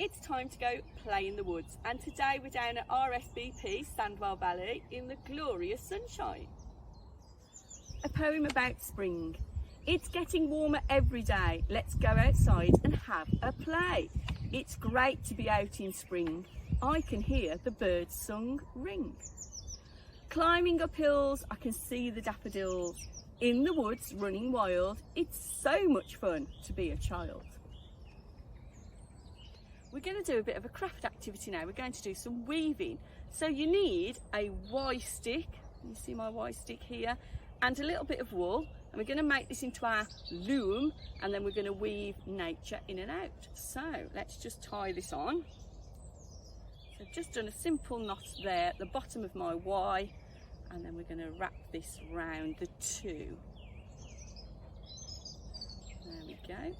it's time to go play in the woods, and today we're down at RSVP Sandwell Valley in the glorious sunshine. A poem about spring. It's getting warmer every day. Let's go outside and have a play. It's great to be out in spring. I can hear the birds' song ring. Climbing up hills, I can see the daffodils. In the woods, running wild. It's so much fun to be a child. We're going to do a bit of a craft activity now. We're going to do some weaving. So you need a Y stick. You see my Y stick here, and a little bit of wool. And we're going to make this into our loom, and then we're going to weave nature in and out. So let's just tie this on. So I've just done a simple knot there at the bottom of my Y, and then we're going to wrap this round the two. There we go.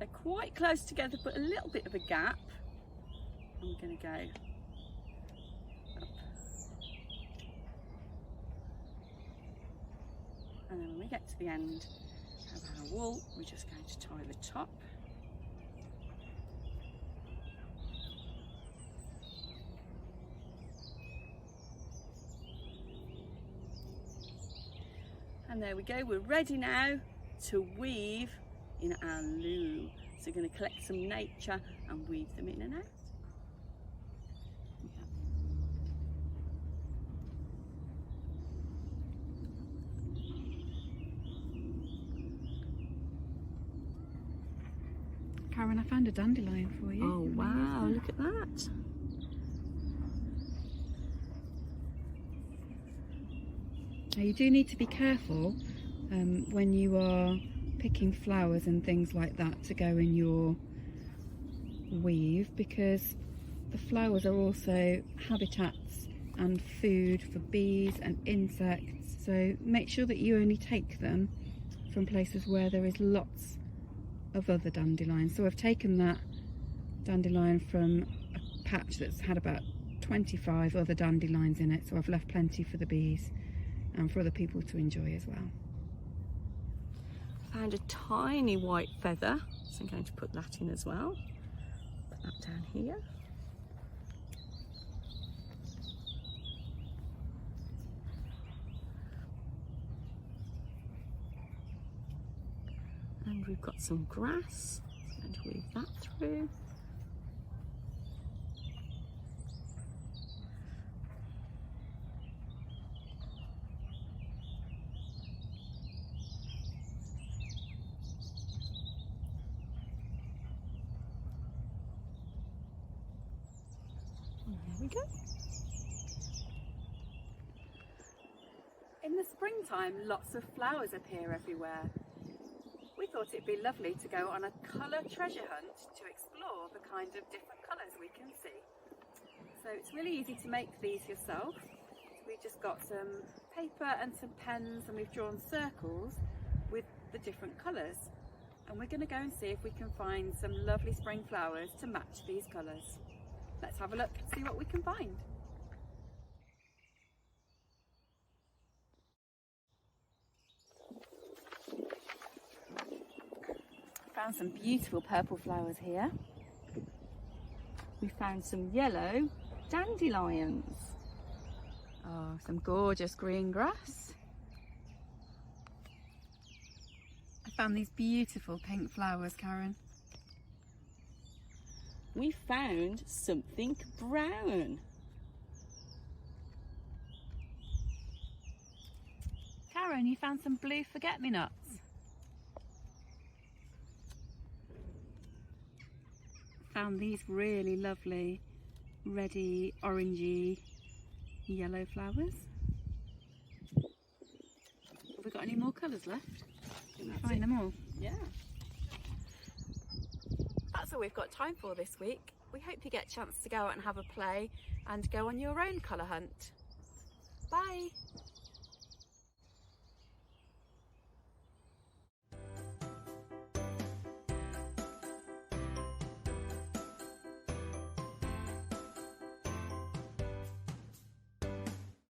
They're quite close together, but a little bit of a gap. I'm going to go up. And then when we get to the end of our wool, we're just going to tie the top. And there we go, we're ready now to weave in our loom. So we're going to collect some nature and weave them in and out. Karen, I found a dandelion for you. Oh wow, look at that. Now you do need to be careful when you are picking flowers and things like that to go in your weave, because the flowers are also habitats and food for bees and insects. So make sure that you only take them from places where there is lots of other dandelions. So I've taken that dandelion from a patch that's had about 25 other dandelions in it, so I've left plenty for the bees and for other people to enjoy as well. Found a tiny white feather, so I'm going to put that in as well. Put that down here. And we've got some grass, so I'm going to weave that through. There we go. In the springtime, lots of flowers appear everywhere. We thought it'd be lovely to go on a colour treasure hunt to explore the kind of different colours we can see. So it's really easy to make these yourself. We've just got some paper and some pens, and we've drawn circles with the different colours. And we're going to go and see if we can find some lovely spring flowers to match these colours. Let's have a look and see what we can find. Found some beautiful purple flowers here. We found some yellow dandelions. Oh, some gorgeous green grass. I found these beautiful pink flowers, Karen. We found something brown. Karen, you found some blue forget-me-nots. Found these really lovely reddy, orangey, yellow flowers. Have we got any more colours left? Did we find them all? Yeah. That's all we've got time for this week. We hope you get a chance to go out and have a play and go on your own colour hunt. Bye!